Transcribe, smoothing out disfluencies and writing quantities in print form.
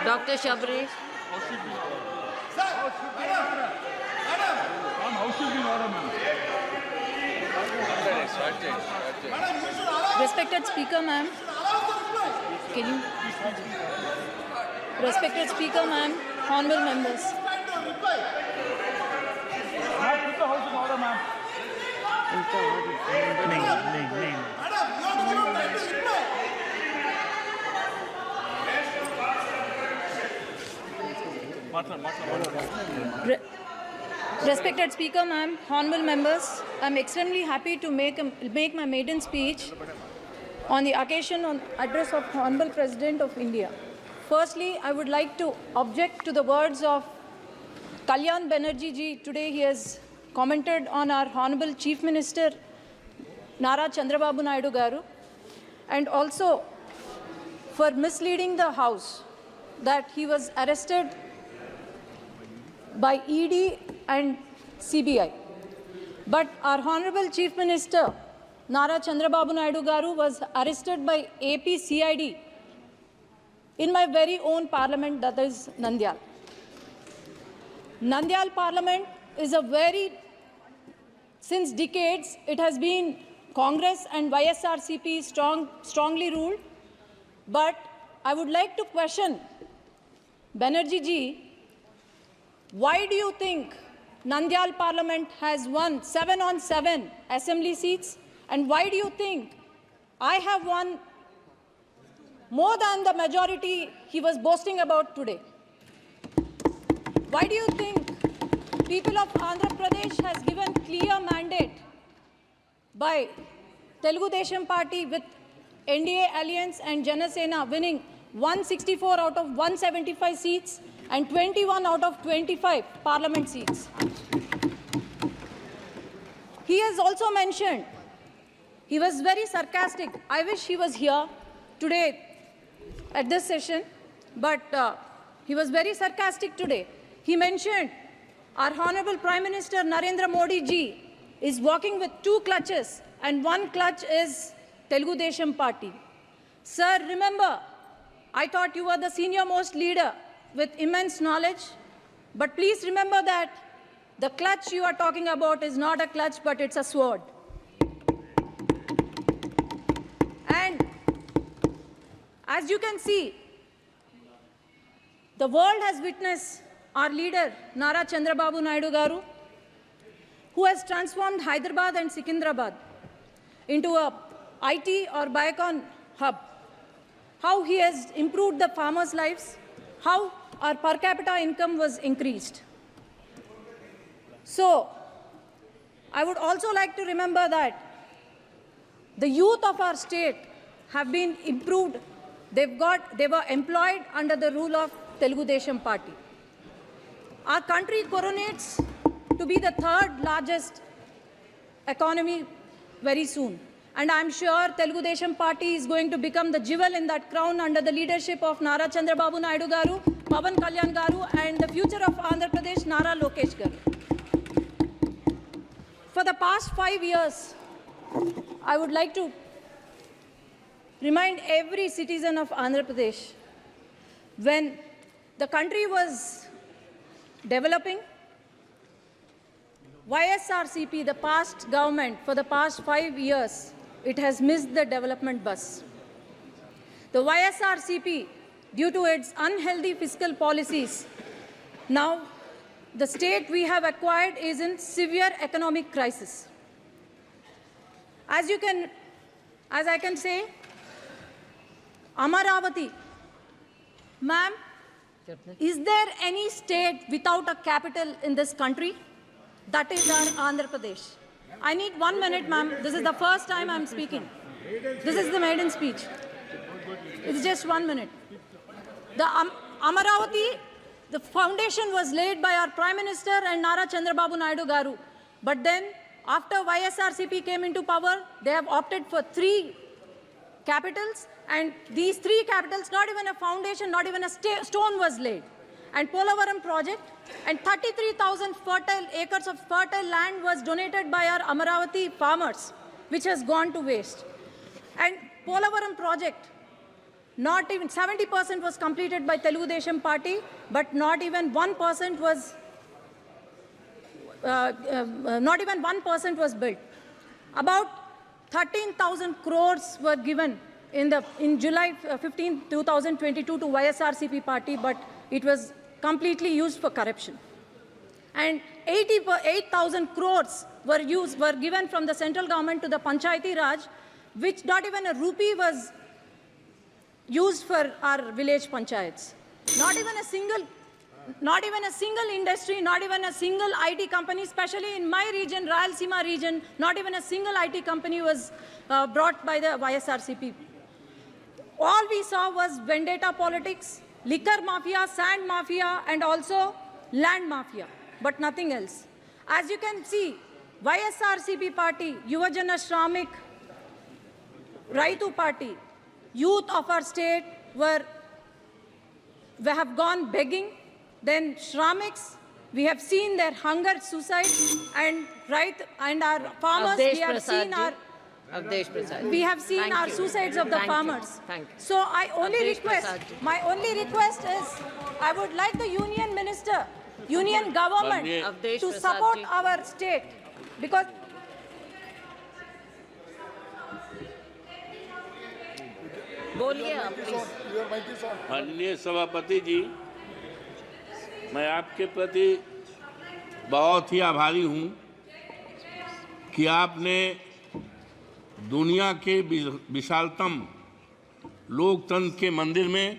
Dr. Shabri. Respected Speaker, ma'am. Can you? Respected Speaker, ma'am. Honorable members. Respected Speaker, ma'am, honorable members, I'm extremely happy to make my maiden speech on the occasion on address of Honorable President of India. Firstly, I would like to object to the words of Kalyan Banerjee ji. Today he has commented on our Honorable Chief Minister Nara Chandrababu Naidu Garu, and also for misleading the House that he was arrested by ED and CBI. But our Honorable Chief Minister Nara Chandrababu Naidu Garu was arrested by AP CID in my very own parliament, that is Nandyal. Nandyal parliament is since decades, it has been Congress and YSRCP strongly ruled. But I would like to question Banerjee ji, why do you think Nandyal Parliament has won 7 on 7 assembly seats? And why do you think I have won more than the majority he was boasting about today? Why do you think people of Andhra Pradesh has given clear mandate by Telugu Desam Party with NDA Alliance and Janasena winning 164 out of 175 seats and 21 out of 25 parliament seats? He has also mentioned, he was very sarcastic. I wish he was here today at this session, but he was very sarcastic today. He mentioned our Honorable Prime Minister Narendra Modi ji is walking with 2 clutches, and one clutch is Telugu Desam Party. Sir, remember, I thought you were the senior most leader with immense knowledge, but please remember that the clutch you are talking about is not a clutch, but it's a sword. And as you can see, the world has witnessed our leader, Nara Chandrababu Naidu Garu, who has transformed Hyderabad and Secunderabad into a IT or Biocon hub. How he has improved the farmers' lives, how our per capita income was increased. So, I would also like to remember that the youth of our state have been improved. They were employed under the rule of Telugu Desam Party. Our country coronates to be the 3rd largest economy very soon. And I'm sure Telugu Desam Party is going to become the jewel in that crown under the leadership of Nara Chandrababu Naidu Garu, Pawan Kalyan Garu, and the future of Andhra Pradesh, Nara Lokesh Garu. For the past 5 years, I would like to remind every citizen of Andhra Pradesh, when the country was developing, YSRCP, the past government, for the past 5 years, it has missed the development bus. The YSRCP, due to its unhealthy fiscal policies, now the state we have acquired is in severe economic crisis. As I can say, Amaravati, ma'am, is there any state without a capital in this country? That is our Andhra Pradesh. I need 1 minute, ma'am. This is the first time I'm speaking. This is the maiden speech. It's just 1 minute. The Amaravati, the foundation was laid by our Prime Minister and Nara Chandrababu Naidu Garu. But then, after YSRCP came into power, they have opted for 3 capitals, and these 3 capitals, not even a foundation, not even a stone was laid. And Polavaram project, and 33,000 acres of fertile land was donated by our Amaravati farmers, which has gone to waste. And Polavaram project, not even 70% was completed by Telugu Desam Party, but not even 1% was built. About 13,000 crores were given in July 15, 2022 to YSRCP party, but it was completely used for corruption. And 8,000 crores were given from the central government to the Panchayati Raj, which not even a rupee was used for our village panchayats. Not even a single industry, not even a single IT company, especially in my region, Rayalaseema region, not even a single IT company was brought by the YSRCP. All we saw was vendetta politics, liquor mafia, sand mafia, and also land mafia, but nothing else. As you can see, YSRCP party, Yuvajana Shramik, Raitu party, youth of our state have gone begging. Then Shramiks, we have seen their hunger, suicide, and our farmers, we have seen our suicides of the farmers. Thank you. So my only request is, I would like the union minister, union government to support our state, because बोलिए आप please. माननीय सभापति जी, मैं आपके प्रति बहुत ही आभारी हूं कि आपने दुनिया के विशालतम लोकतंत्र के मंदिर में